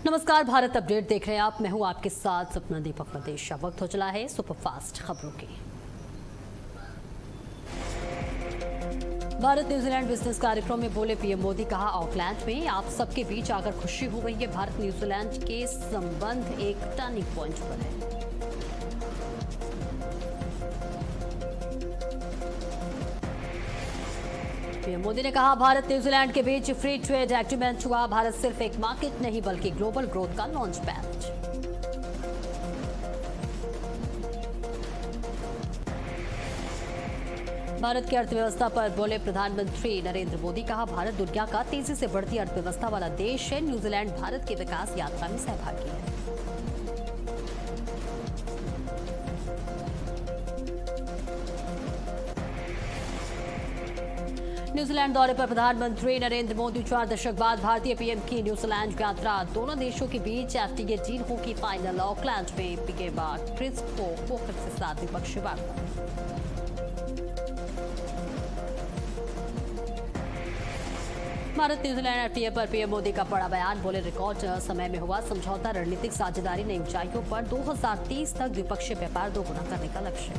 नमस्कार, भारत अपडेट देख रहे हैं आप। मैं हूं आपके साथ सपना दीपक मदेश। वक्त हो चला है सुपरफास्ट खबरों की। भारत न्यूजीलैंड बिजनेस कार्यक्रम में बोले पीएम मोदी, कहा ऑकलैंड में आप सबके बीच आकर खुशी हो रही है। भारत न्यूजीलैंड के संबंध एक टर्निंग पॉइंट पर है। पीएम मोदी ने कहा भारत न्यूजीलैंड के बीच फ्री ट्रेड एग्रीमेंट हुआ। भारत सिर्फ एक मार्केट नहीं बल्कि ग्लोबल ग्रोथ का लॉन्च पैड। भारत की अर्थव्यवस्था पर बोले प्रधानमंत्री नरेंद्र मोदी, कहा भारत दुनिया का तेजी से बढ़ती अर्थव्यवस्था वाला देश है। न्यूजीलैंड भारत की विकास यात्रा में सहभागी है। न्यूजीलैंड दौरे पर प्रधानमंत्री नरेंद्र मोदी 4 दशक बाद भारतीय पीएम की न्यूजीलैंड यात्रा। दोनों देशों के बीच एफटीए डील होगी फाइनल। ऑकलैंड में पीएम क्रिस फोकर के साथ द्विपक्षीय वार्ता। भारत न्यूजीलैंड एफटीए पर पीएम मोदी का बड़ा बयान। बोले रिकॉर्ड समय में हुआ समझौता। रणनीतिक साझेदारी नई ऊंचाइयों पर। 2030 तक द्विपक्षीय व्यापार दोगुना करने का लक्ष्य।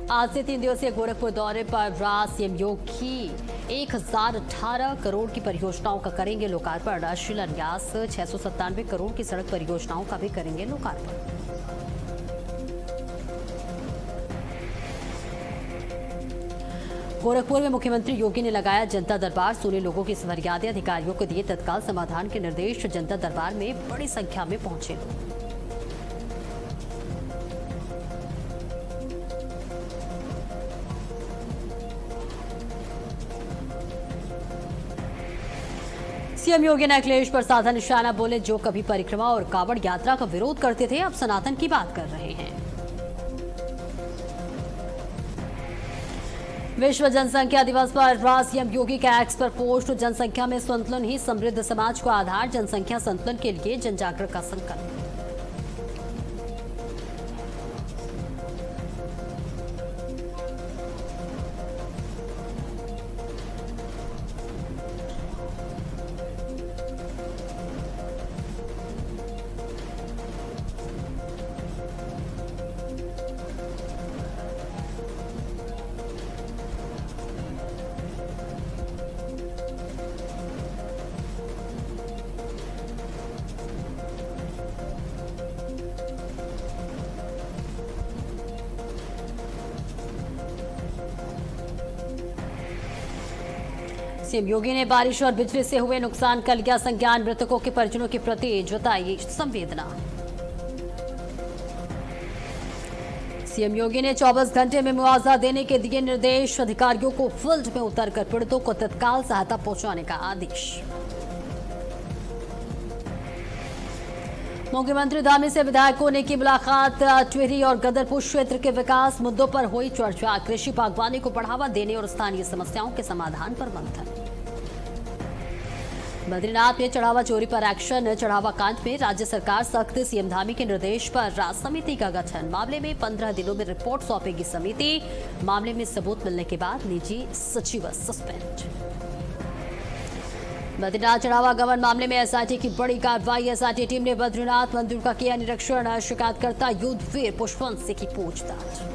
आज से 3 दिवसीय गोरखपुर दौरे पर सीएम योगी 1018 करोड़ की परियोजनाओं का करेंगे लोकार्पण। शिलान्यास 697 करोड़ की सड़क परियोजनाओं का भी करेंगे लोकार्पण। गोरखपुर में मुख्यमंत्री योगी ने लगाया जनता दरबार। सुने लोगों की फरियादें, अधिकारियों को दिए तत्काल समाधान के निर्देश। जनता दरबार में बड़ी संख्या में पहुंचे लोग। सीएम योगी ने अखिलेश पर साधा निशाना। बोले जो कभी परिक्रमा और कावड़ यात्रा का विरोध करते थे अब सनातन की बात कर रहे हैं। विश्व जनसंख्या दिवस पर सीएम योगी का एक्स पर पोस्ट। जनसंख्या में संतुलन ही समृद्ध समाज को आधार। जनसंख्या संतुलन के लिए जन जागरण का संकल्प। सीएम योगी ने बारिश और बिजली से हुए नुकसान का लिया संज्ञान। मृतकों के परिजनों के प्रति जताई संवेदना। सीएम योगी ने 24 घंटे में मुआवजा देने के दिए निर्देश। अधिकारियों को फील्ड में उतरकर पीड़ितों को तत्काल सहायता पहुंचाने का आदेश। मुख्यमंत्री धामी से विधायकों ने की मुलाकात। टिहरी और गदरपुर क्षेत्र के विकास मुद्दों पर हुई चर्चा। कृषि बागवानी को बढ़ावा देने और स्थानीय समस्याओं के समाधान पर मंथन। बद्रीनाथ में चढ़ावा चोरी पर एक्शन। चढ़ावा कांड में राज्य सरकार सख्त। सीएम धामी के निर्देश पर समिति का गठन। मामले में 15 दिनों में रिपोर्ट सौंपेगी समिति। मामले में सबूत मिलने के बाद निजी सचिव सस्पेंड। बद्रीनाथ चढ़ावा गबन मामले में एसआईटी की बड़ी कार्रवाई। एसआईटी टीम ने बद्रीनाथ मंदिर का किया निरीक्षण। शिकायतकर्ता युद्धवीर पुष्पवंत से की पूछताछ।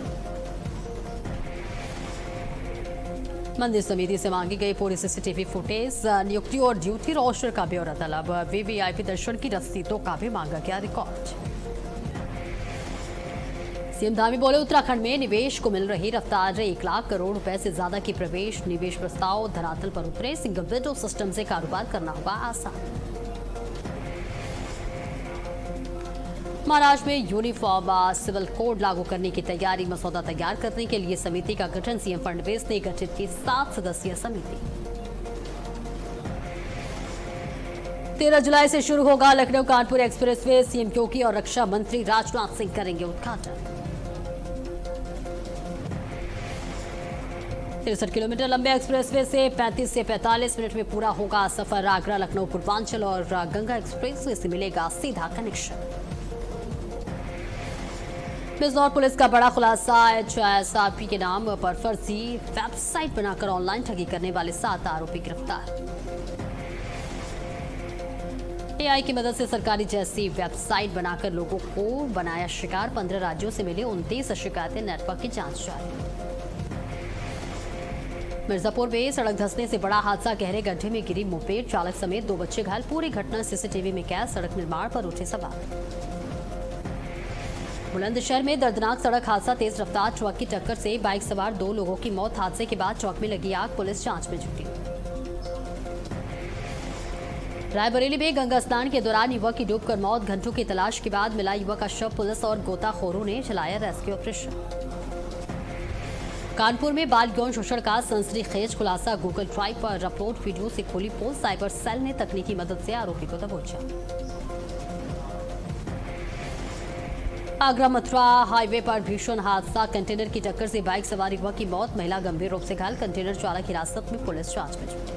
मंदिर समिति से मांगी गई पूरी सीसीटीवी फुटेज। नियुक्ति और ड्यूटी रोस्टर का ब्यौरा तलब। वीवीआईपी दर्शन की रसीदों का भी मांगा गया रिकॉर्ड। सीएम धामी बोले उत्तराखंड में निवेश को मिल रही रफ्तार। 1 लाख करोड़ रुपए से ज्यादा की प्रवेश निवेश प्रस्ताव धरातल पर उतरे। सिंगल विंडो सिस्टम से कारोबार करना होगा आसान। महाराष्ट्र में यूनिफॉर्म सिविल कोड लागू करने की तैयारी। मसौदा तैयार करने के लिए समिति का गठन। सीएम फडणवीस ने गठित की 7 सदस्यीय समिति। 13 जुलाई से शुरू होगा लखनऊ कानपुर एक्सप्रेसवे। सीएम योगी और रक्षा मंत्री राजनाथ सिंह करेंगे उद्घाटन। 63 किलोमीटर लंबे एक्सप्रेसवे से 35 से 45 मिनट में पूरा होगा सफर। आगरा लखनऊ पूर्वांचल और गंगा एक्सप्रेसवे से मिलेगा सीधा कनेक्शन। बिजनौर पुलिस का बड़ा खुलासा, HSRP के नाम पर फर्जी वेबसाइट बनाकर ऑनलाइन ठगी करने वाले 7 आरोपी गिरफ्तार। AI की मदद से सरकारी जैसी वेबसाइट बनाकर लोगों को बनाया शिकार। 15 राज्यों से मिले 29 शिकायतें, नेटवर्क की जांच जारी। मिर्जापुर में सड़क धंसने से बड़ा हादसा, गहरे गड्ढे में गिरी मोपेड, चालक समेत 2 बच्चे घायल। पूरी घटना CCTV में कैद। सड़क निर्माण पर उठे सवाल। बुलंदशहर में दर्दनाक सड़क हादसा, तेज रफ्तार ट्रक की टक्कर से बाइक सवार 2 लोगों की मौत। हादसे के बाद चौक में लगी आग, पुलिस जांच में जुटी। रायबरेली में गंगा स्नान के दौरान युवक की डूबकर मौत, घंटों की तलाश के बाद मिला युवक का शव। पुलिस और गोताखोरों ने चलाया रेस्क्यू ऑपरेशन। कानपुर में बाल यौन शोषण का सनसनीखेज खुलासा, गूगल ड्राइव पर अपलोड वीडियो से खोली पोल। साइबर सेल ने तकनीकी मदद से आरोपी को दबोचा। आगरा मथुरा हाईवे पर भीषण हादसा, कंटेनर की टक्कर से बाइक सवार युवक की मौत, महिला गंभीर रूप से घायल। कंटेनर चालक हिरासत में, पुलिस जांच में जुटी।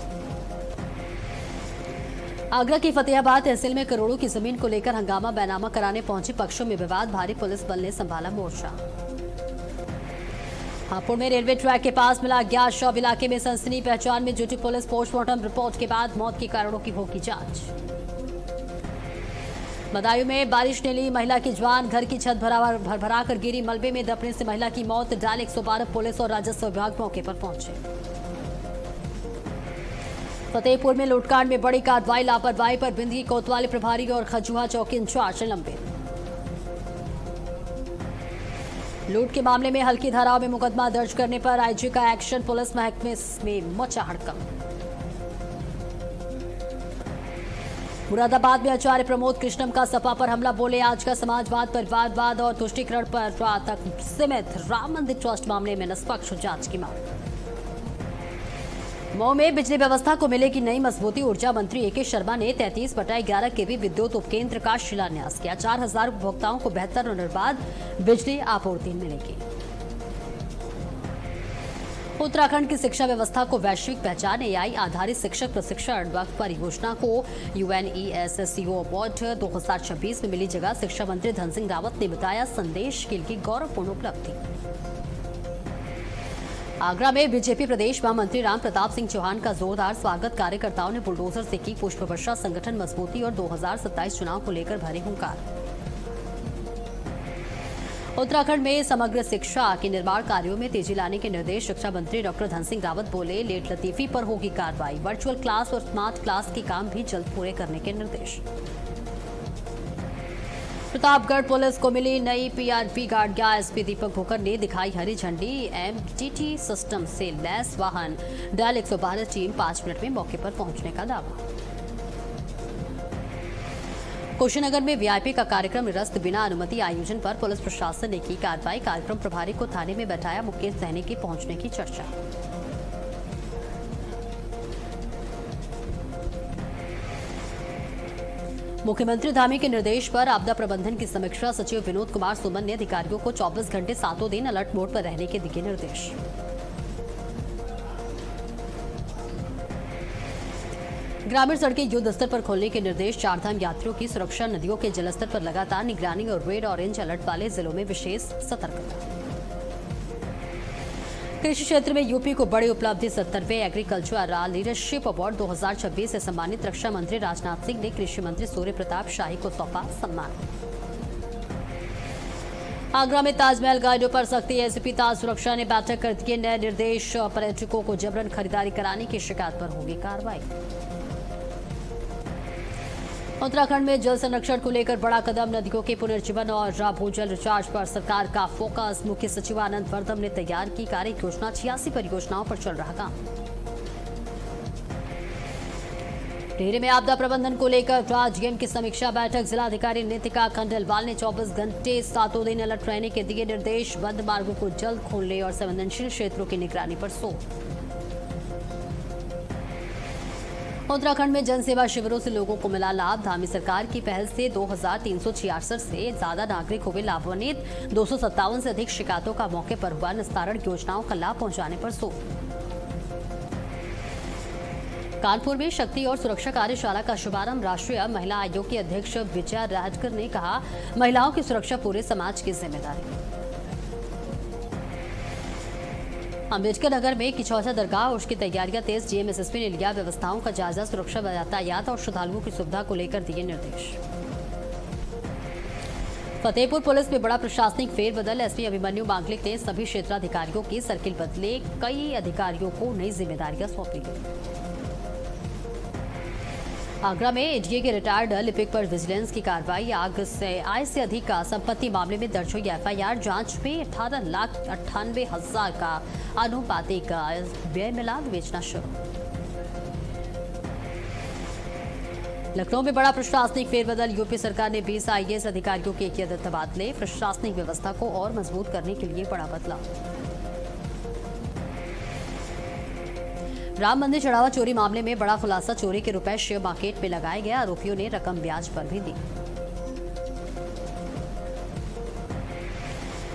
आगरा की फतेहाबाद तहसील में करोड़ों की जमीन को लेकर हंगामा, बैनामा कराने पहुंचे पक्षों में विवाद, भारी पुलिस बल ने संभाला मोर्चा। हापुड़ में रेलवे ट्रैक के पास मिला अज्ञात शव, इलाके में सनसनी, पहचान में जुटी पुलिस। पोस्टमार्टम रिपोर्ट के बाद मौत के कारणों की होगी जांच। बदायूं में बारिश ने ली महिला की जान, घर की छत भरभरा कर गिरी, मलबे में दबने से महिला की मौत। डायल 112 पुलिस और राजस्व विभाग मौके पर पहुंचे। फतेहपुर में लूटकांड में बड़ी कार्रवाई, लापरवाही पर बिंदगी कोतवाली प्रभारी और खजुहा चौकी इंचार्ज निलंबित। लूट के मामले में हल्की धाराओं में मुकदमा दर्ज करने पर IG का एक्शन, पुलिस महकमे में मचा हड़कंप। मुरादाबाद में आचार्य प्रमोद कृष्णम का सपा पर हमला, बोले आज का समाजवाद, परिवारवाद और तुष्टीकरण पर तक सीमित। राम मंदिर ट्रस्ट मामले में निष्पक्ष जांच की मांग। मऊ में बिजली व्यवस्था को मिलेगी नई मजबूती, ऊर्जा मंत्री AK शर्मा ने 33/11 kV विद्युत उपकेंद्र का शिलान्यास किया। 4000 उपभोक्ताओं को बेहतर और निर्बाध बिजली आपूर्ति मिलेगी। उत्तराखंड की शिक्षा व्यवस्था को वैश्विक पहचान, AI आधारित शिक्षक प्रशिक्षण वक्त परियोजना को UNESCO अवार्ड 2026 में मिली जगह। शिक्षा मंत्री धन सिंह रावत ने बताया संदेश के लिए गौरवपूर्ण उपलब्धि। आगरा में बीजेपी प्रदेश महामंत्री राम प्रताप सिंह चौहान का जोरदार स्वागत, कार्यकर्ताओं ने बुलडोजर से की पुष्प वर्षा। संगठन मजबूती और 2027 चुनाव को लेकर भरे हुंकार। उत्तराखंड में समग्र शिक्षा के निर्माण कार्यों में तेजी लाने के निर्देश, शिक्षा मंत्री डॉक्टर धन सिंह रावत बोले लेट लतीफी पर होगी कार्रवाई। वर्चुअल क्लास और स्मार्ट क्लास के काम भी जल्द पूरे करने के निर्देश। प्रतापगढ़ पुलिस को मिली नई PRP गाड़ियां, SP दीपक भोकर ने दिखाई हरी झंडी। MTT सिस्टम से लैस वाहन, डायल 112 टीम 5 मिनट में मौके पर पहुंचने का दावा। कुशीनगर में VIP का कार्यक्रम निरस्त, बिना अनुमति आयोजन पर पुलिस प्रशासन ने की कार्रवाई। कार्यक्रम प्रभारी को थाने में बैठाया, मुकेश सहनी के पहुंचने की चर्चा। मुख्यमंत्री धामी के निर्देश पर आपदा प्रबंधन की समीक्षा, सचिव विनोद कुमार सुमन ने अधिकारियों को 24 घंटे 7 दिन अलर्ट मोड पर रहने के दिए निर्देश। ग्रामीण सड़कें युद्ध स्तर पर खोलने के निर्देश, चारधाम यात्रियों की सुरक्षा, नदियों के जलस्तर पर लगातार निगरानी और रेड ऑरेंज अलर्ट वाले जिलों में विशेष सतर्कता। कृषि क्षेत्र में यूपी को बड़ी उपलब्धि, 70वें एग्रीकल्चर लीडरशिप अवार्ड 2026 से सम्मानित। रक्षा मंत्री राजनाथ सिंह ने कृषि मंत्री सूर्य प्रताप शाही को सौंपा सम्मान। आगरा में ताजमहल गाइडों पर सख्ती, एसपी ताज सुरक्षा ने बैठक कर दिए नए निर्देश। पर्यटकों को जबरन खरीदारी कराने की शिकायत पर होगी कार्रवाई। उत्तराखंड में जल संरक्षण को लेकर बड़ा कदम, नदियों के पुनर्जीवन और भूजल रिचार्ज पर सरकार का फोकस। मुख्य सचिव आनंद वर्धम ने तैयार की कार्य योजना, 86 परियोजनाओं पर चल रहा काम। टिहरी में आपदा प्रबंधन को लेकर राजगीर की समीक्षा बैठक, जिलाधिकारी नीतिका खंडेलवाल ने 24 घंटे 7 दिन अलर्ट रहने के दिए निर्देश। बंद मार्गों को जल्द खोलने और संवेदनशील क्षेत्रों की निगरानी पर जोर। उत्तराखंड में जनसेवा शिविरों से लोगों को मिला लाभ, धामी सरकार की पहल से 2366 से ज्यादा नागरिक हुए लाभान्वित। 257 से अधिक शिकायतों का मौके पर हुआ निस्तारण, योजनाओं का लाभ पहुंचाने पर जोर। कानपुर में शक्ति और सुरक्षा कार्यशाला का शुभारंभ राष्ट्रीय महिला आयोग की अध्यक्ष विजया राजकर ने कहा, महिलाओं की सुरक्षा पूरे समाज की जिम्मेदारी। अम्बेडकर नगर में किचौसा दरगाह और उसकी तैयारियां तेज, जीएमएसएसपी ने लिया व्यवस्थाओं का जायजा, सुरक्षा, यातायात और श्रद्धालुओं की सुविधा को लेकर दिए निर्देश। फतेहपुर पुलिस में बड़ा प्रशासनिक फेरबदल, एसपी अभिमन्यु मांगलिक ने सभी क्षेत्राधिकारियों की सर्किल बदले, कई अधिकारियों को नई जिम्मेदारियां सौंपी गई। आगरा में एडीए के रिटायर्ड लिपिक पर विजिलेंस की कार्रवाई, आय से अधिक का संपत्ति मामले में दर्ज हुई एफआईआर, जांच में 18,98,000 का अनुपातिक व्यय मिला, बेचना शुरू। लखनऊ में बड़ा प्रशासनिक फेरबदल, यूपी सरकार ने 20 आईएएस अधिकारियों के किए तबादले, प्रशासनिक व्यवस्था को और मजबूत करने के लिए बड़ा बदलाव। राम मंदिर चढ़ावा चोरी मामले में बड़ा खुलासा, चोरी के रुपए शेयर मार्केट में लगाए गए, आरोपियों ने रकम ब्याज पर भी दी।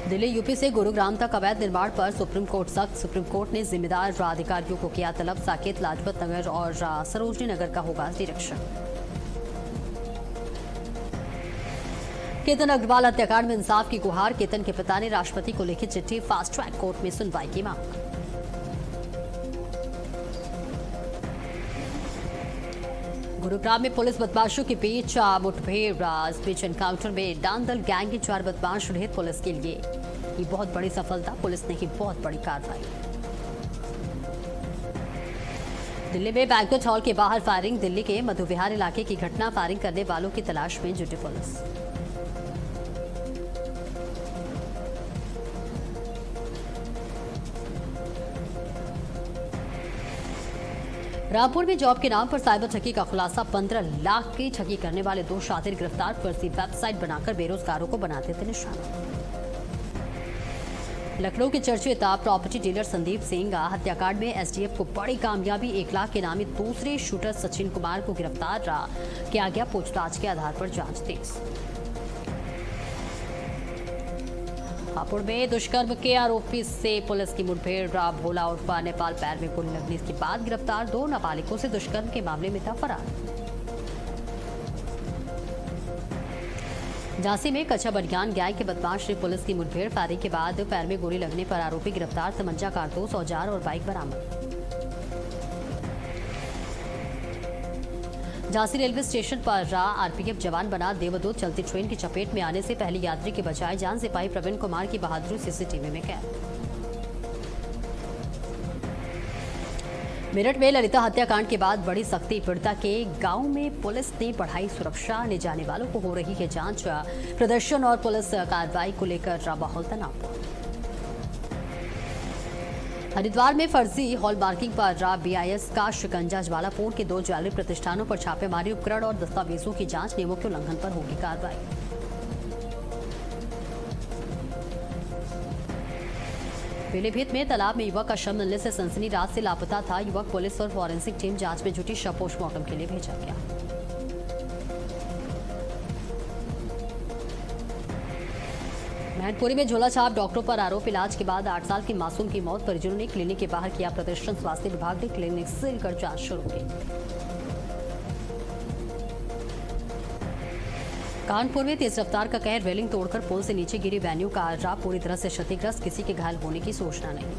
दिल्ली यूपी से गुरुग्राम तक अवैध निर्माण पर सुप्रीम कोर्ट सख्त, सुप्रीम कोर्ट ने जिम्मेदार अधिकारियों को किया तलब, साकेत, लाजपत नगर और सरोजनी नगर का होगा निरीक्षण। केतन अग्रवाल हत्याकांड में इंसाफ की गुहार, केतन के पिता ने राष्ट्रपति को लिखी चिट्ठी, फास्ट ट्रैक कोर्ट में सुनवाई की मांग। गुरुग्राम में पुलिस बदमाशों के बीच मुठभेड़, इस बीच एनकाउंटर में डांदल गैंग के 4 बदमाश रहे पुलिस के लिए ये बहुत बड़ी सफलता, पुलिस ने की बहुत बड़ी कार्रवाई। दिल्ली में बैंक्वेट हॉल के बाहर फायरिंग, दिल्ली के मधु विहार इलाके की घटना, फायरिंग करने वालों की तलाश में जुटी पुलिस। रामपुर में जॉब के नाम पर साइबर ठगी का खुलासा, 15 लाख की ठगी करने वाले 2 शातिर गिरफ्तार, फर्जी वेबसाइट बनाकर बेरोजगारों को बनाते थे निशाना। लखनऊ के चर्चित प्रॉपर्टी डीलर संदीप सिंह हत्याकांड में एसटीएफ को बड़ी कामयाबी, 1 लाख के नामी दूसरे शूटर सचिन कुमार को गिरफ्तार किया गया, पूछताछ के आधार पर जांच तेज। हापुड़ में दुष्कर्म के आरोपी से पुलिस की मुठभेड़, भोला उर्फ नेपाल पैर में गोली लगने के बाद गिरफ्तार, 2 नाबालिगों से दुष्कर्म के मामले में था फरार। झांसी में कच्चा बनियान गैंग के बदमाश ने पुलिस की मुठभेड़, फायरिंग के बाद पैर में गोली लगने पर आरोपी गिरफ्तार, तमंचा, कारतूस, औजार और बाइक बरामद। झांसी रेलवे स्टेशन पर आरपीएफ जवान बना देवदूत, चलती ट्रेन की चपेट में आने से पहले यात्री की बचाए जान, सिपाही प्रवीण कुमार की बहादुरी सीसीटीवी में कैद। मेरठ में ललिता हत्याकांड के बाद बड़ी सख्ती, पीड़िता के गांव में पुलिस ने बढ़ाई सुरक्षा, आने जाने वालों को हो रही है जांच, प्रदर्शन और पुलिस कार्रवाई को लेकर माहौल तनावपूर्ण। हरिद्वार में फर्जी हॉलमार्किंग पर बीआईएस का शिकंजा, ज्वालापुर के 2 ज्वेलरी प्रतिष्ठानों पर छापेमारी, उपकरण और दस्तावेजों की जांच, नियमों के उल्लंघन पर होगी कार्रवाई। पीलीभीत में तालाब में युवक का शव मिलने से सनसनी, रात से लापता था युवक, पुलिस और फॉरेंसिक टीम जांच में जुटी, शव पोस्टमार्टम के लिए भेजा गया। मैनपुरी में झोलाछाप, डॉक्टरों पर आरोप, इलाज के बाद 8 साल की मासूम की मौत, परिजनों ने क्लिनिक के बाहर किया प्रदर्शन, स्वास्थ्य विभाग ने क्लिनिक सील कर जांच शुरू की। कानपुर में तेज रफ्तार का कहर, रेलिंग तोड़कर पुल से नीचे गिरी वैन्यू कार पूरी तरह से क्षतिग्रस्त, किसी के घायल होने की सूचना नहीं।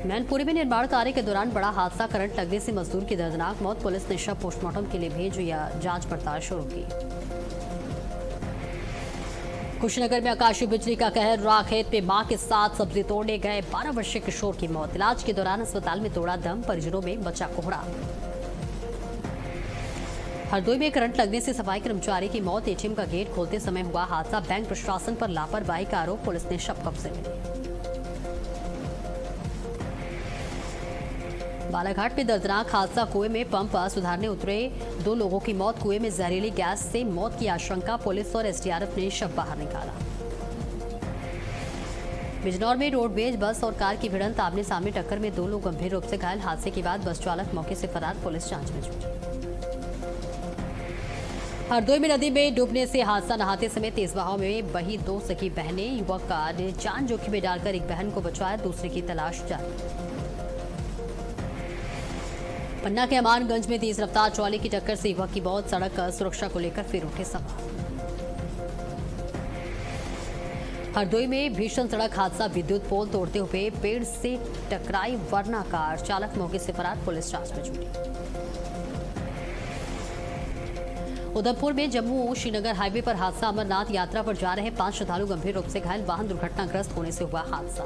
मैनपुरी में निर्माण कार्य के दौरान बड़ा हादसा, करंट लगने से मजदूर की दर्दनाक मौत, पुलिस ने शव पोस्टमार्टम के लिए भेज जांच पड़ताल शुरू की। कुशीनगर में आकाशीय बिजली का कहर, खेत में मां के साथ सब्जी तोड़ने गए 12 वर्षीय किशोर की मौत, इलाज के दौरान अस्पताल में तोड़ा दम, परिजनों में बचा कोहरा। हरदोई में करंट लगने से सफाई कर्मचारी की मौत, एटीएम का गेट खोलते समय हुआ हादसा, बैंक प्रशासन पर लापरवाही का आरोप, पुलिस ने शव कब्जे में लिया। बालाघाट में दर्दनाक हादसा, कुएं में पंप सुधारने उतरे 2 लोगों की मौत, कुएं में जहरीली गैस से मौत की आशंका, पुलिस और एसडीआरएफ ने शव बाहर निकाला। बिजनौर में रोडवेज बस और कार की भिड़ंत, आमने सामने टक्कर में 2 लोग गंभीर रूप से घायल, हादसे के बाद बस चालक मौके से फरार, पुलिस जांच में जुटी। हरदोई में नदी में डूबने से हादसा, नहाते समय तेज बहाव में बही 2 सगी बहनें, युवक ने जान जोखिम में डालकर एक बहन को बचाया, दूसरे की तलाश जारी। पन्ना के अमानगंज में तेज रफ्तार ट्रॉली की टक्कर से युवक की मौत। सड़क सुरक्षा को लेकर फिर उठे सवाल। हरदोई में भीषण सड़क हादसा। विद्युत पोल तोड़ते हुए पेड़ से टकराई वर्ना कार। चालक मौके से फरार, पुलिस जांच में जुटी। उधमपुर में जम्मू श्रीनगर हाईवे पर हादसा। अमरनाथ यात्रा पर जा रहे 5 श्रद्धालु गंभीर रूप से घायल। वाहन दुर्घटनाग्रस्त होने से हुआ हादसा।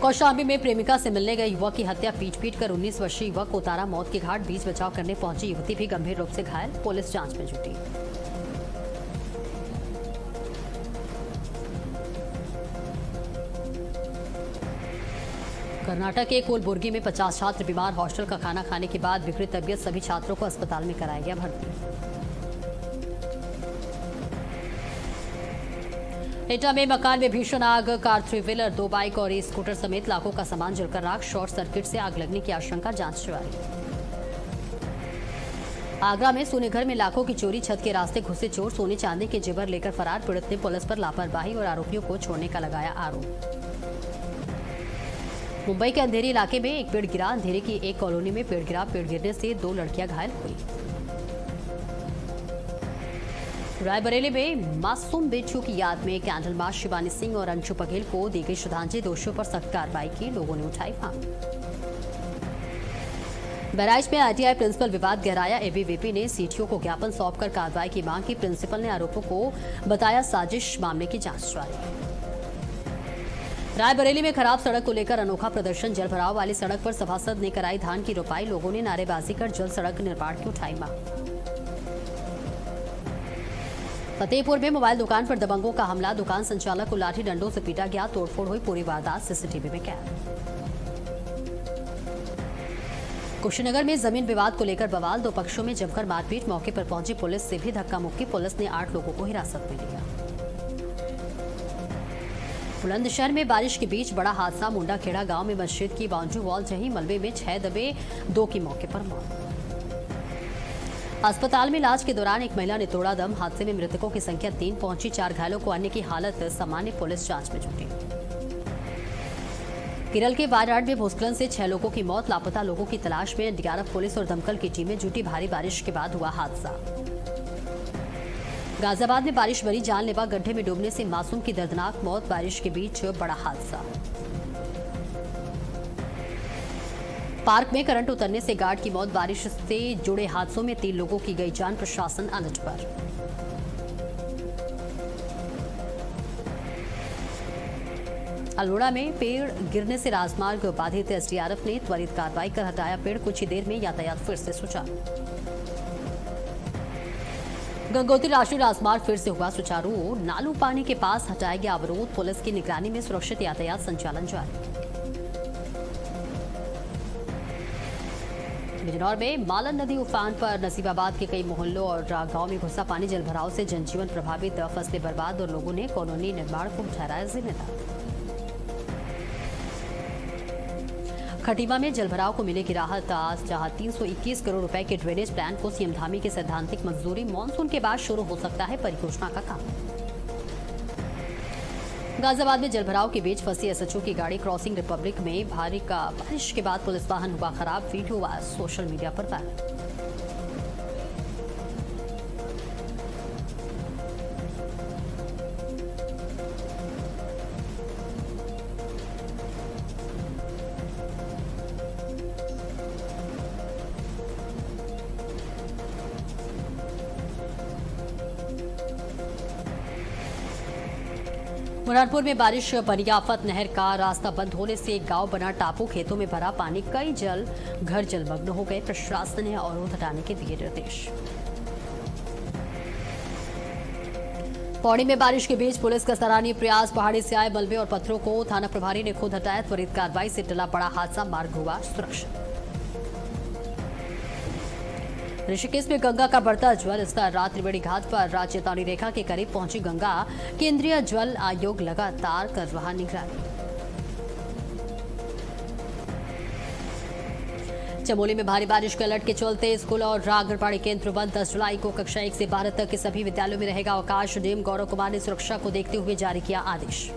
कौशाम्बी में प्रेमिका से मिलने गए युवक की हत्या। पीट कर 19 वर्षीय युवक को उतारा मौत के घाट। बीच बचाव करने पहुंची युवती भी गंभीर रूप से घायल। पुलिस जांच में जुटी। कर्नाटक के कोलबुर्गी में 50 छात्र बीमार। हॉस्टल का खाना खाने के बाद बिगड़ी तबीयत। सभी छात्रों को अस्पताल में कराया गया भर्ती। एटा में मकान में भीषण आग। कार, 3 व्हीलर, 2 बाइक और एक स्कूटर समेत लाखों का सामान जलकर राख। शॉर्ट सर्किट से आग लगने की आशंका, जांच जारी। आगरा में सोने घर में लाखों की चोरी। छत के रास्ते घुसे चोर। सोने चांदी के जेवर लेकर फरार। पीड़ित ने पुलिस पर लापरवाही और आरोपियों को छोड़ने का लगाया आरोप। मुंबई के अंधेरी इलाके में एक पेड़ गिरा। अंधेरी की एक कॉलोनी में पेड़ गिरा। पेड़ गिरने से 2 लड़कियां घायल हुई। रायबरेली में मासूम बेटियों की याद में कैंडल मार्च। शिवानी सिंह और अंशु बघेल को दी गई श्रद्धांजलि। दोषियों पर सख्त कार्रवाई की, लोगों ने उठाई मांग। बहराइच में आईटीआई प्रिंसिपल विवाद गहराया। एबीवीपी ने सीटीओ को ज्ञापन सौंपकर कार्रवाई की मांग की। प्रिंसिपल ने आरोपों को बताया साजिश। मामले की जांच जारी। रायबरेली में खराब सड़क को लेकर अनोखा प्रदर्शन। जल भराव वाली सड़क पर सभासद ने कराई धान की रोपाई। लोगों ने नारेबाजी कर जल सड़क निर्माण की उठाई मांग। फतेहपुर में मोबाइल दुकान पर दबंगों का हमला। दुकान संचालक को लाठी डंडों से पीटा गया। तोड़फोड़ हुई, पूरी वारदात सीसीटीवी में कैद। कुशीनगर में जमीन विवाद को लेकर बवाल। 2 पक्षों में जमकर मारपीट। मौके पर पहुंची पुलिस से भी धक्का मुक्की। पुलिस ने 8 लोगों को हिरासत में लिया। बुलंदशहर में बारिश के बीच बड़ा हादसा। मुंडाखेड़ा गांव में मस्जिद की बाउंड्री वॉल जही। मलबे में 6 दबे, 2 की मौके पर मौत। अस्पताल में इलाज के दौरान एक महिला ने तोड़ा दम। हादसे में मृतकों की संख्या 3 पहुंची। 4 घायलों को अन्य की हालत सामान्य। पुलिस जांच में जुटी। केरल के वायनाड में भूस्खलन से 6 लोगों की मौत। लापता लोगों की तलाश में डीआरएफ, पुलिस और दमकल की टीमें जुटी। भारी बारिश के बाद हुआ हादसा। गाजियाबाद में बारिश बनी जानलेवा। गड्ढे में डूबने से मासूम की दर्दनाक मौत। बारिश के बीच बड़ा हादसा। पार्क में करंट उतरने से गार्ड की मौत। बारिश से जुड़े हादसों में 3 लोगों की गई जान। प्रशासन अलर्ट पर। अल्मोड़ा में पेड़ गिरने से राजमार्ग बाधित। एसडीआरएफ ने त्वरित कार्रवाई कर हटाया पेड़। कुछ ही देर में यातायात फिर से सुचारू। गंगोत्री राष्ट्रीय राजमार्ग फिर से हुआ सुचारू। नालू पानी के पास हटाया गया अवरोध। पुलिस की निगरानी में सुरक्षित यातायात संचालन जारी। बिजनौर में मालन नदी उफान पर। नसीबाबाद के कई मोहल्लों और गांव में घुसा पानी। जलभराव से जनजीवन प्रभावित, फसलें बर्बाद और लोगों ने कॉलोनी निर्माण को ठहराया जिम्मेदार। खटीमा में जलभराव को मिलेगी राहत। आज जहां 321 करोड़ रुपए के ड्रेनेज प्लान को सीएम धामी की सैद्धांतिक मंजूरी। मानसून के बाद शुरू हो सकता है परियोजना का काम। गाजियाबाद में जलभराव के बीच फंसी एसएचओ की गाड़ी। क्रॉसिंग रिपब्लिक में भारी बारिश के बाद पुलिस वाहन हुआ खराब। वीडियो हुआ सोशल मीडिया पर वायरल। मुरारपुर में बारिश बनी आफत। नहर का रास्ता बंद होने से गांव बना टापू। खेतों में भरा पानी। कई घर जलमग्न हो गए। प्रशासन ने अवरोध हटाने के दिए निर्देश। पौड़ी में बारिश के बीच पुलिस का सराहनीय प्रयास। पहाड़ी से आए मलबे और पत्थरों को थाना प्रभारी ने खुद हटाया। त्वरित कार्रवाई से टला बड़ा हादसा। मार्ग हुआ सुरक्षित। ऋषिकेश में गंगा का बढ़ता जल स्तर। रात त्रिवेणी घाट पर रात चेतावनी रेखा के करीब पहुंची गंगा। केंद्रीय जल आयोग लगातार कर रहा निगरानी। चमोली में भारी बारिश के अलर्ट के चलते स्कूल और आंगनबाड़ी केंद्र बंद। 10 जुलाई को कक्षा 1 से 12 तक के सभी विद्यालयों में रहेगा अवकाश। डीएम गौरव कुमार ने सुरक्षा को देखते हुए जारी किया आदेश।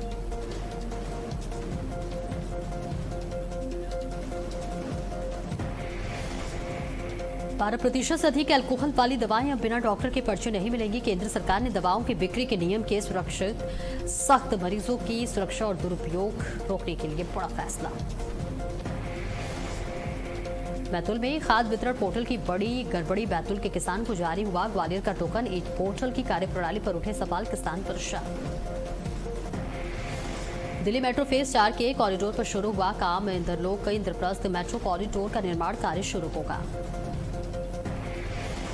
12% से अधिक अल्कोहल वाली दवाएं अब बिना डॉक्टर के पर्चे नहीं मिलेंगी। केंद्र सरकार ने दवाओं की बिक्री के नियम के सुरक्षित सख्त मरीजों की सुरक्षा और दुरुपयोग रोकने के लिए बड़ा फैसला। बैतूल में खाद्य वितरण पोर्टल की बड़ी गड़बड़ी, बैतूल के किसान को जारी हुआ ग्वालियर का टोकन। एक पोर्टल की कार्यप्रणाली पर उठे सवाल, किसान परेशान। दिल्ली मेट्रो फेज 4 के कॉरिडोर पर शुरू हुआ काम। इंद्रलोक इंद्रप्रस्थ मेट्रो कॉरिडोर का निर्माण कार्य शुरू होगा।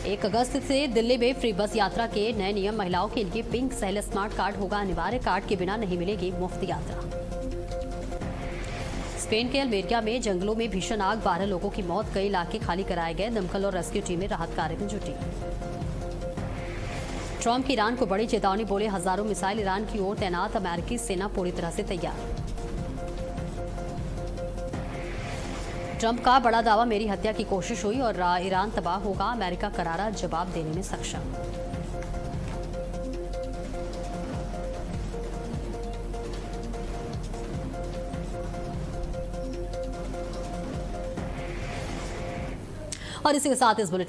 1 अगस्त से दिल्ली में फ्री बस यात्रा के नए नियम। महिलाओं के लिए पिंक सेल स्मार्ट कार्ड होगा अनिवार्य। कार्ड के बिना नहीं मिलेगी मुफ्त यात्रा। स्पेन के अल्मेरिया में जंगलों में भीषण आग, 12 लोगों की मौत, कई इलाके खाली कराए गए। दमकल और रेस्क्यू टीमें राहत कार्य में जुटी। ट्रंप की ईरान को बड़ी चेतावनी, बोले हजारों मिसाइल ईरान की ओर तैनात। अमेरिकी सेना पूरी तरह से तैयार। ट्रंप का बड़ा दावा, मेरी हत्या की कोशिश हुई और ईरान तबाह होगा। अमेरिका करारा जवाब देने में सक्षम। और इसी के साथ इस बुलेटिन